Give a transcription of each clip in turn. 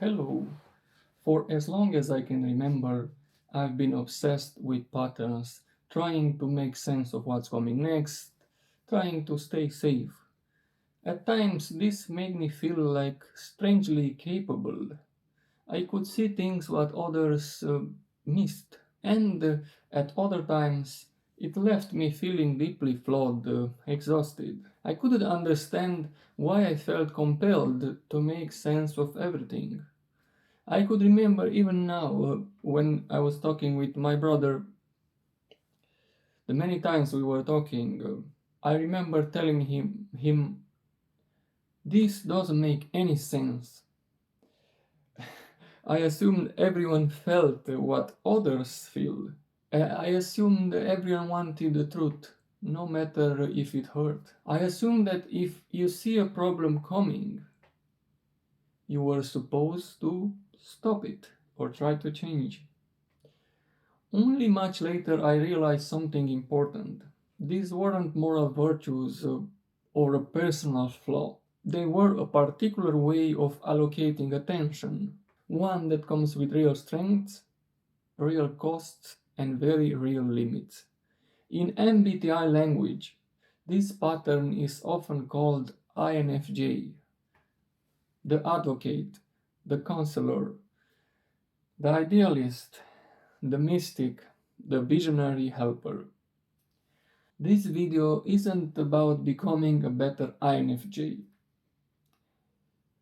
Hello. For as long as I can remember, I've been obsessed with patterns, trying to make sense of what's coming next, trying to stay safe. At times, this made me feel like strangely capable. I could see things what others missed, and at other times, it left me feeling deeply flawed, exhausted. I couldn't understand why I felt compelled to make sense of everything. I could remember even now when I was talking with my brother, the many times we were talking, I remember telling him, this doesn't make any sense. I assumed everyone felt what others feel. I assumed everyone wanted the truth, no matter if it hurt. I assumed that if you see a problem coming, you were supposed to stop it or try to change. Only much later I realized something important. These weren't moral virtues or a personal flaw. They were a particular way of allocating attention, one that comes with real strengths, real costs, and very real limits. In MBTI language, this pattern is often called INFJ, the advocate, the counselor, the idealist, the mystic, the visionary helper. This video isn't about becoming a better INFJ.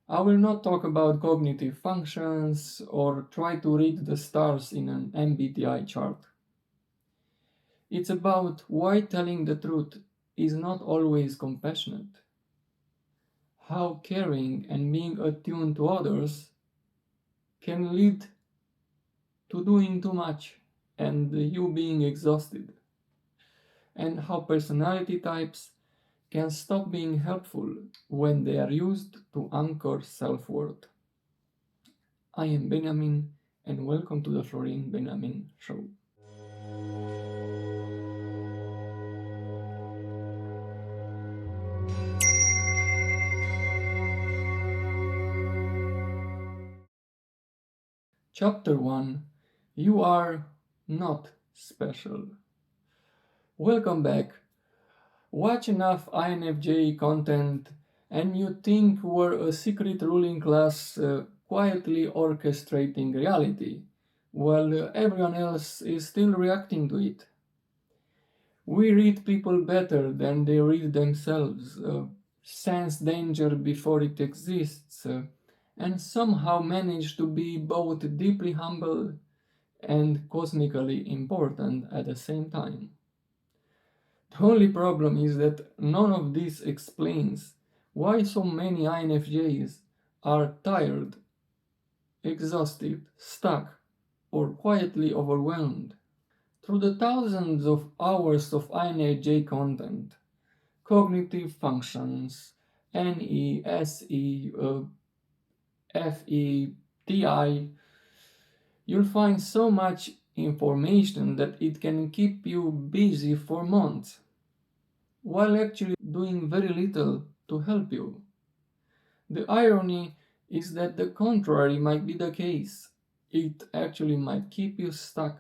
I will not talk about cognitive functions or try to read the stars in an MBTI chart. It's about why telling the truth is not always compassionate, how caring and being attuned to others can lead to doing too much and you being exhausted, and how personality types can stop being helpful when they are used to anchor self-worth. I am Benjamin and welcome to the Florin Benjamin Show. Chapter 1. You are not special. Welcome back. Watch enough INFJ content and you think we're a secret ruling class quietly orchestrating reality, while everyone else is still reacting to it. We read people better than they read themselves, sense danger before it exists, and somehow manage to be both deeply humble and cosmically important at the same time. The only problem is that none of this explains why so many INFJs are tired, exhausted, stuck, or quietly overwhelmed. Through the thousands of hours of INFJ content, cognitive functions, NE, SE, FE, TI, you'll find so much information that it can keep you busy for months, while actually doing very little to help you. The irony is that the contrary might be the case. It actually might keep you stuck.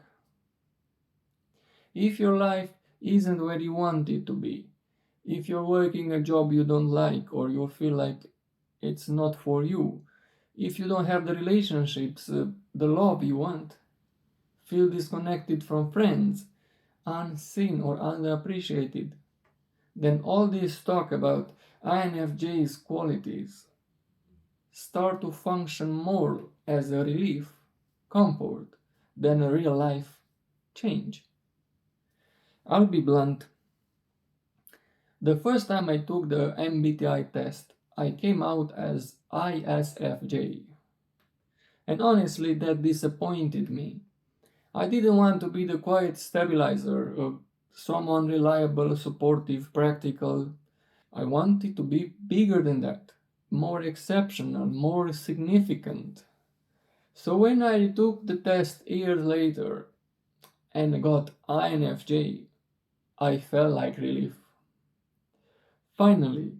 If your life isn't where you want it to be, if you're working a job you don't like or you feel like it's not for you, if you don't have the relationships, the love you want, feel disconnected from friends, unseen or underappreciated, then all this talk about INFJ's qualities start to function more as a relief, comfort, than a real life change. I'll be blunt. The first time I took the MBTI test, I came out as ISFJ. And honestly, that disappointed me. I didn't want to be the quiet stabilizer, someone reliable, supportive, practical. I wanted to be bigger than that, more exceptional, more significant. So when I took the test years later and got INFJ, I felt like relief. Finally,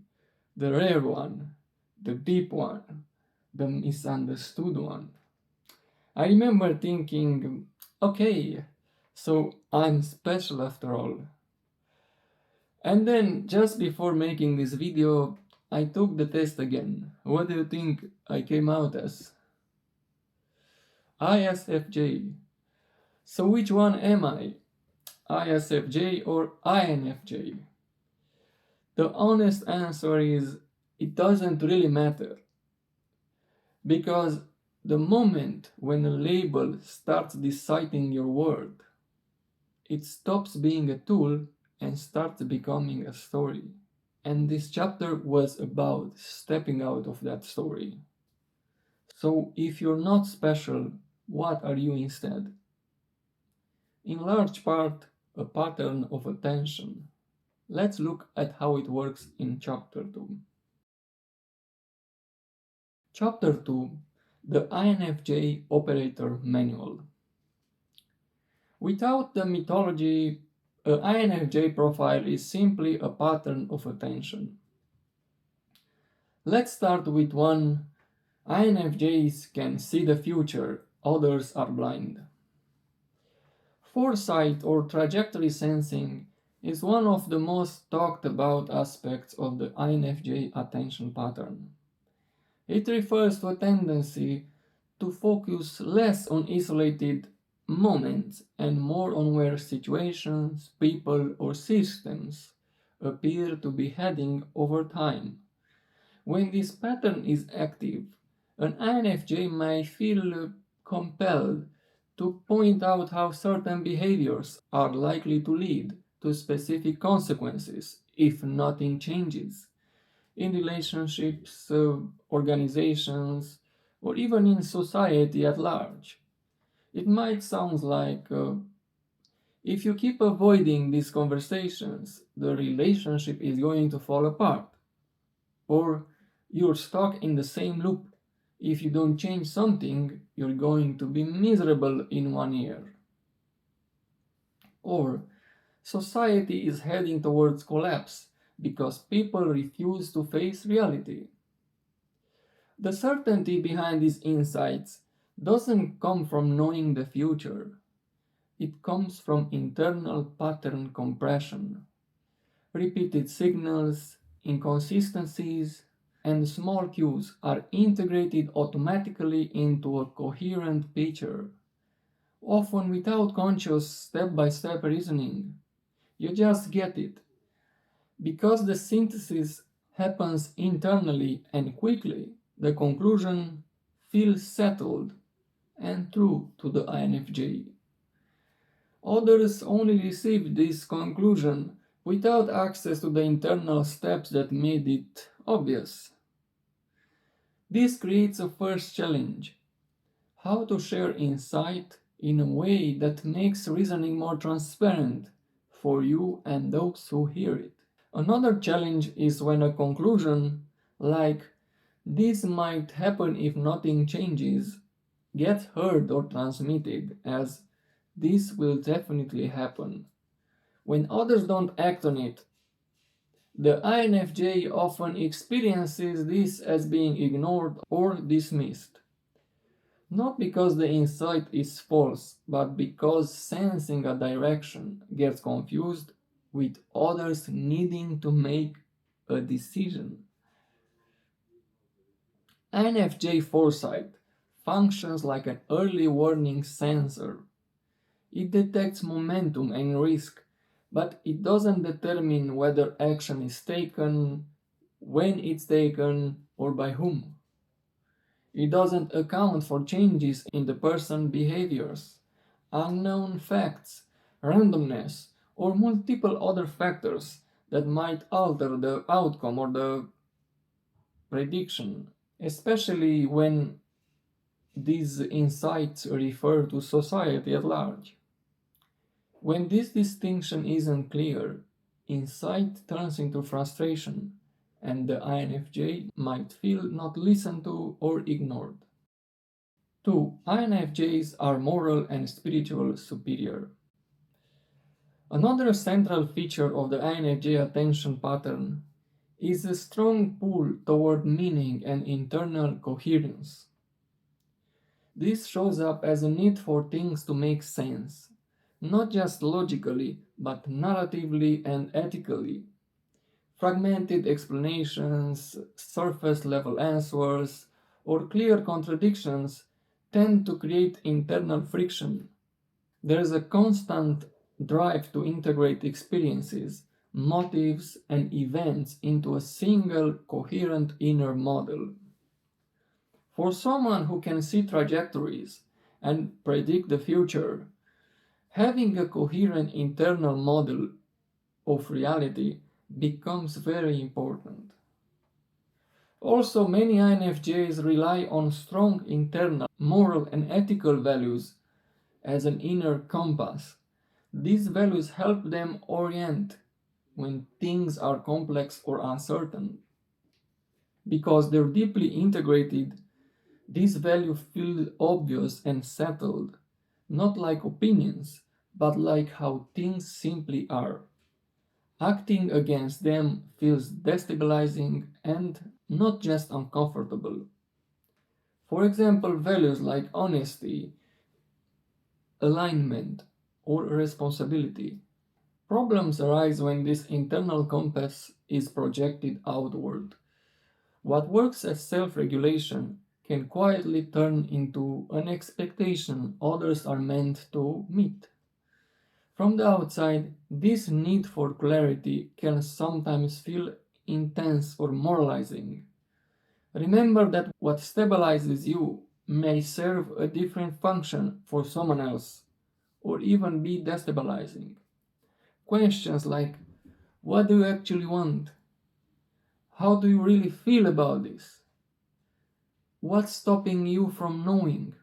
the rare one, the deep one, the misunderstood one. I remember thinking, okay, so I'm special after all. And then, just before making this video, I took the test again. What do you think I came out as? ISFJ. So which one am I? ISFJ or INFJ? The honest answer is it doesn't really matter. Because the moment when a label starts deciding your world, it stops being a tool and starts becoming a story. And this chapter was about stepping out of that story. So, if you're not special, what are you instead? In large part, a pattern of attention. Let's look at how it works in Chapter 2. Chapter 2, the INFJ Operator Manual. Without the mythology, an INFJ profile is simply a pattern of attention. Let's start with one. INFJs can see the future, others are blind. Foresight or trajectory sensing is one of the most talked about aspects of the INFJ attention pattern. It refers to a tendency to focus less on isolated moments and more on where situations, people, or systems appear to be heading over time. When this pattern is active, an INFJ may feel compelled to point out how certain behaviors are likely to lead to specific consequences if nothing changes in relationships, organizations, or even in society at large. It might sound like if you keep avoiding these conversations, the relationship is going to fall apart, or you're stuck in the same loop. If you don't change something, you're going to be miserable in 1 year. Or society is heading towards collapse because people refuse to face reality. The certainty behind these insights doesn't come from knowing the future. It comes from internal pattern compression. Repeated signals, inconsistencies, and small cues are integrated automatically into a coherent picture, often without conscious step-by-step reasoning. You just get it. Because the synthesis happens internally and quickly, the conclusion feels settled and true to the INFJ. Others only received this conclusion without access to the internal steps that made it obvious. This creates a first challenge: how to share insight in a way that makes reasoning more transparent for you and those who hear it. Another challenge is when a conclusion, like "this might happen if nothing changes," gets heard or transmitted as "this will definitely happen." When others don't act on it, the INFJ often experiences this as being ignored or dismissed. Not because the insight is false, but because sensing a direction gets confused with others needing to make a decision. INFJ foresight functions like an early warning sensor. It detects momentum and risk, but it doesn't determine whether action is taken, when it's taken, or by whom. It doesn't account for changes in the person's behaviors, unknown facts, randomness, or multiple other factors that might alter the outcome or the prediction, especially when these insights refer to society at large. When this distinction isn't clear, insight turns into frustration, and the INFJ might feel not listened to or ignored. 2. INFJs are moral and spiritual superior. Another central feature of the INFJ attention pattern is a strong pull toward meaning and internal coherence. This shows up as a need for things to make sense, not just logically, but narratively and ethically. Fragmented explanations, surface level answers, or clear contradictions tend to create internal friction. There is a constant drive to integrate experiences, motives, and events into a single coherent inner model. For someone who can see trajectories and predict the future, having a coherent internal model of reality becomes very important. Also, many INFJs rely on strong internal moral and ethical values as an inner compass. These values help them orient when things are complex or uncertain. Because they're deeply integrated, these values feel obvious and settled, not like opinions, but like how things simply are. Acting against them feels destabilizing and not just uncomfortable. For example, values like honesty, alignment, or responsibility. Problems arise when this internal compass is projected outward. What works as self regulation can quietly turn into an expectation others are meant to meet. From the outside, this need for clarity can sometimes feel intense or moralizing. Remember that what stabilizes you may serve a different function for someone else, or even be destabilizing. Questions like, what do you actually want? How do you really feel about this? What's stopping you from knowing?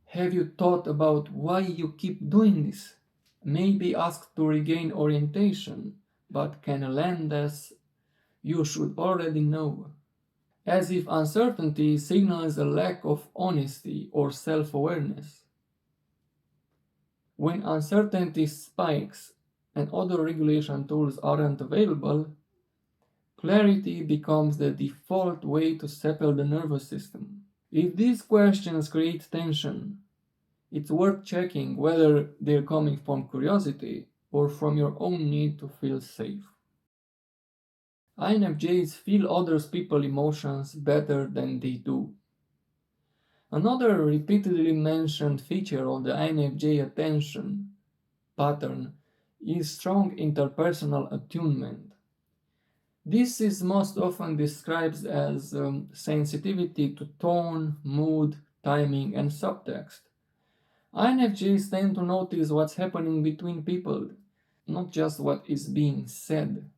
Have you thought about why you keep doing this? May be asked to regain orientation, but can land as you should already know, as if uncertainty signals a lack of honesty or self awareness. When uncertainty spikes and other regulation tools aren't available, clarity becomes the default way to settle the nervous system. If these questions create tension, it's worth checking whether they're coming from curiosity or from your own need to feel safe. INFJs feel others people's emotions better than they do. Another repeatedly mentioned feature of the INFJ attention pattern is strong interpersonal attunement. This is most often described as sensitivity to tone, mood, timing, and subtext. INFJs tend to notice what's happening between people, not just what is being said.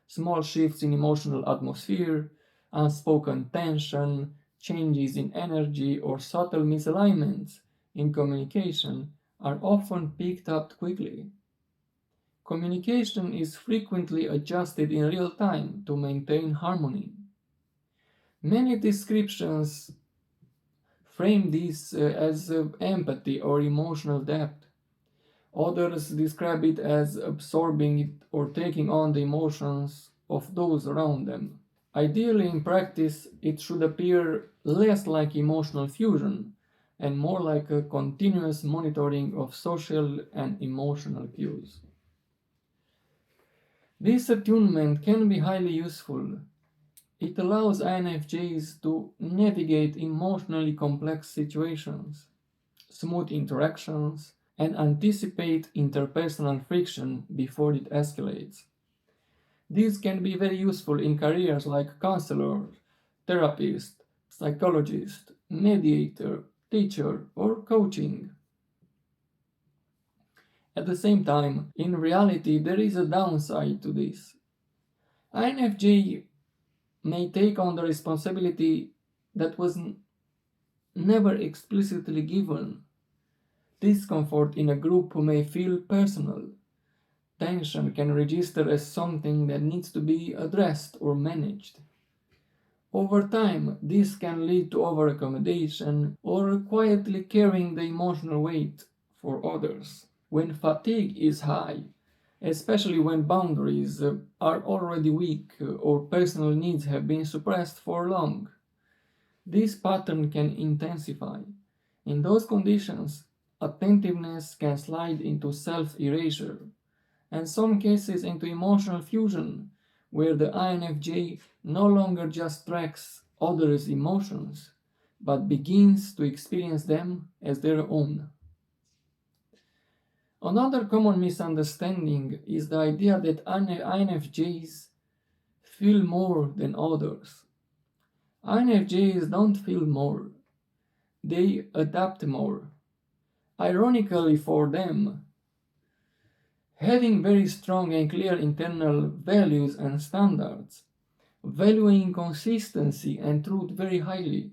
Small shifts in emotional atmosphere, unspoken tension, changes in energy, or subtle misalignments in communication are often picked up quickly. Communication is frequently adjusted in real time to maintain harmony. Many descriptions frame this as empathy or emotional depth. Others describe it as absorbing it or taking on the emotions of those around them. Ideally, in practice, it should appear less like emotional fusion and more like a continuous monitoring of social and emotional cues. This attunement can be highly useful. It allows INFJs to navigate emotionally complex situations, smooth interactions, and anticipate interpersonal friction before it escalates. These can be very useful in careers like counselor, therapist, psychologist, mediator, teacher, or coaching. At the same time, in reality, there is a downside to this. INFJ may take on the responsibility that was never explicitly given. Discomfort in a group may feel personal. Tension can register as something that needs to be addressed or managed. Over time, this can lead to over-accommodation or quietly carrying the emotional weight for others. When fatigue is high, especially when boundaries are already weak or personal needs have been suppressed for long. This pattern can intensify. In those conditions, attentiveness can slide into self erasure, and some cases into emotional fusion, where the INFJ no longer just tracks others' emotions, but begins to experience them as their own. Another common misunderstanding is the idea that INFJs feel more than others. INFJs don't feel more, they adapt more. Ironically for them, having very strong and clear internal values and standards, valuing consistency and truth very highly.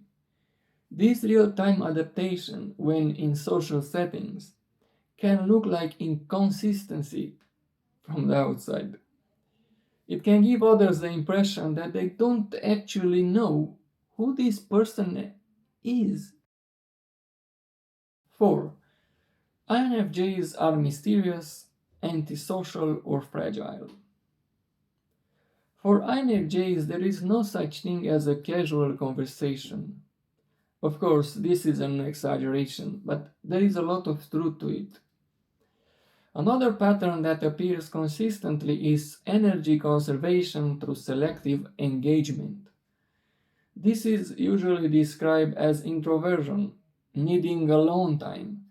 This real-time adaptation, when in social settings, can look like inconsistency from the outside. It can give others the impression that they don't actually know who this person is. 4. INFJs are mysterious, antisocial, or fragile. For INFJs, there is no such thing as a casual conversation. Of course, this is an exaggeration, but there is a lot of truth to it. Another pattern that appears consistently is energy conservation through selective engagement. This is usually described as introversion, needing alone time,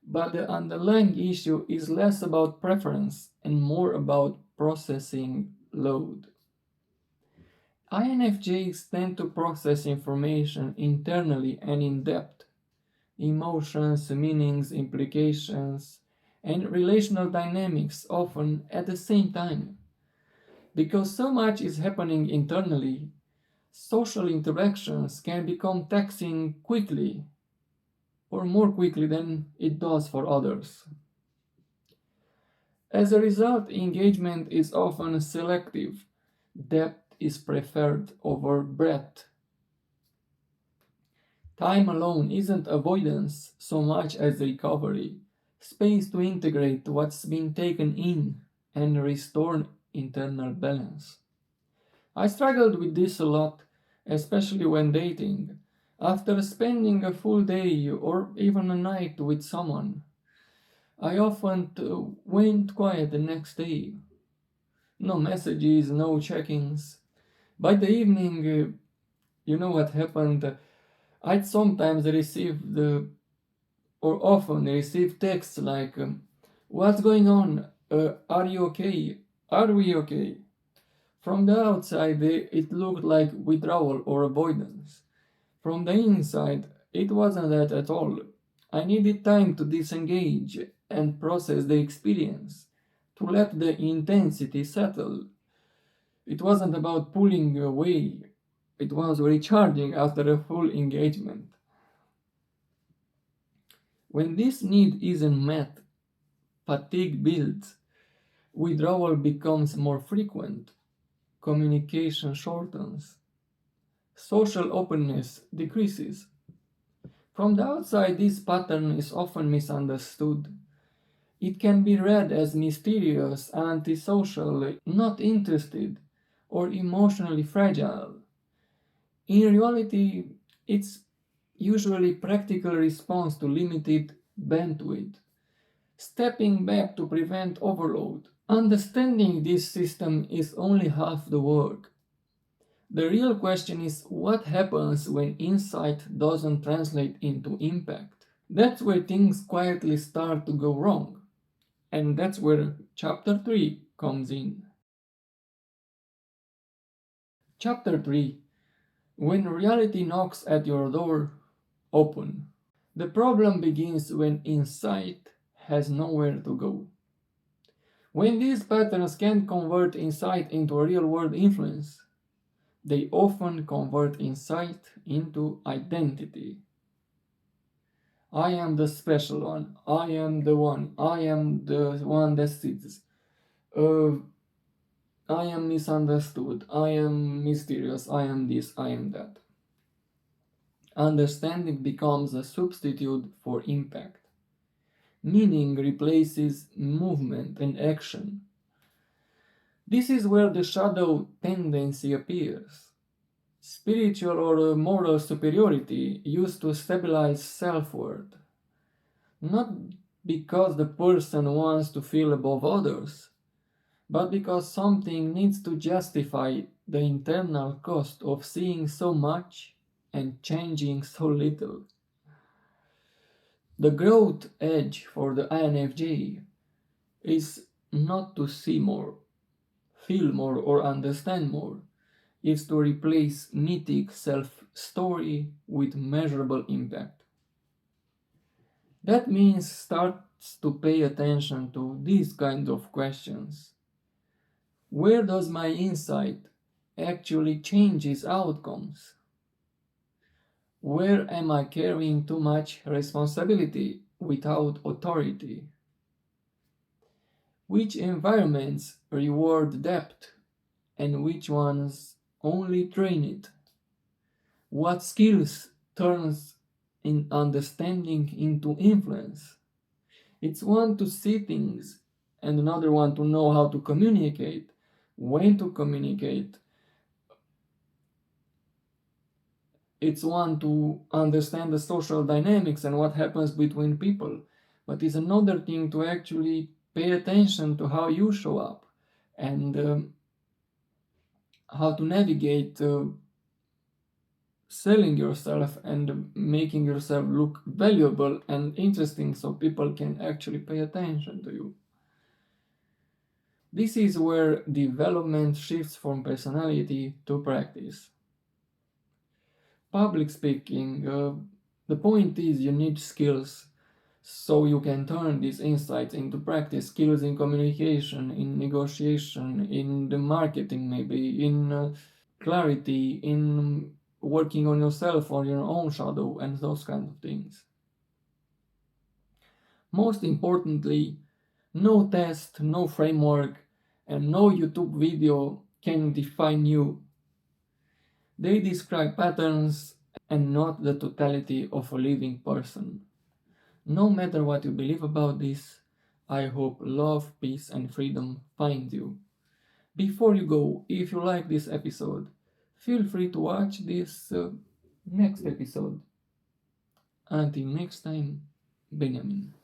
but the underlying issue is less about preference and more about processing load. INFJs tend to process information internally and in depth, emotions, meanings, implications, and relational dynamics often at the same time. Because so much is happening internally, social interactions can become taxing quickly or more quickly than it does for others. As a result, engagement is often selective. Depth is preferred over breadth. Time alone isn't avoidance so much as recovery, space to integrate what's been taken in and restore internal balance. I struggled with this a lot, especially when dating. After spending a full day or even a night with someone, I often went quiet the next day. No messages, no check-ins. By the evening, you know what happened? I'd sometimes receive or often receive texts like, "What's going on? Are you okay? Are we okay?" From the outside, it looked like withdrawal or avoidance. From the inside, it wasn't that at all. I needed time to disengage and process the experience, to let the intensity settle. It wasn't about pulling away, it was recharging after a full engagement. When this need isn't met, fatigue builds, withdrawal becomes more frequent, communication shortens, social openness decreases. From the outside, this pattern is often misunderstood. It can be read as mysterious, antisocial, not interested, or emotionally fragile. In reality, it's usually practical response to limited bandwidth, stepping back to prevent overload. Understanding this system is only half the work. The real question is what happens when insight doesn't translate into impact. That's where things quietly start to go wrong. And that's where chapter 3 comes in. Chapter 3: When reality knocks at your door, open. The problem begins when insight has nowhere to go. When these patterns can't convert insight into a real world influence, they often convert insight into identity. I am the special one. I am the one. I am the one that sits. Uh, I am misunderstood. I am mysterious. I am this. I am that. Understanding becomes a substitute for impact. Meaning replaces movement and action. This is where the shadow tendency appears. Spiritual or moral superiority used to stabilize self worth, not because the person wants to feel above others, but because something needs to justify the internal cost of seeing so much and changing so little. The growth edge for the INFJ is not to see more, feel more, or understand more. It's to replace mythic self story with measurable impact. That means starts to pay attention to these kind of questions. Where does my insight actually changes outcomes? Where am I carrying too much responsibility without authority? Which environments reward depth and which ones only drain it? What skills turns in understanding into influence? It's one to see things and another one to know how to communicate, when to communicate. It's one to understand the social dynamics and what happens between people. But it's another thing to actually pay attention to how you show up and how to navigate selling yourself and making yourself look valuable and interesting so people can actually pay attention to you. This is where development shifts from personality to practice. Public speaking, the point is you need skills so you can turn these insights into practice, skills in communication, in negotiation, in the marketing, maybe in clarity, in working on yourself or your own shadow, and those kind of things. Most importantly, no test, no framework, and no YouTube video can define you. They describe patterns and not the totality of a living person. No matter what you believe about this, I hope love, peace, and freedom find you. Before you go, if you like this episode, feel free to watch this next episode. Until next time, Benjamin.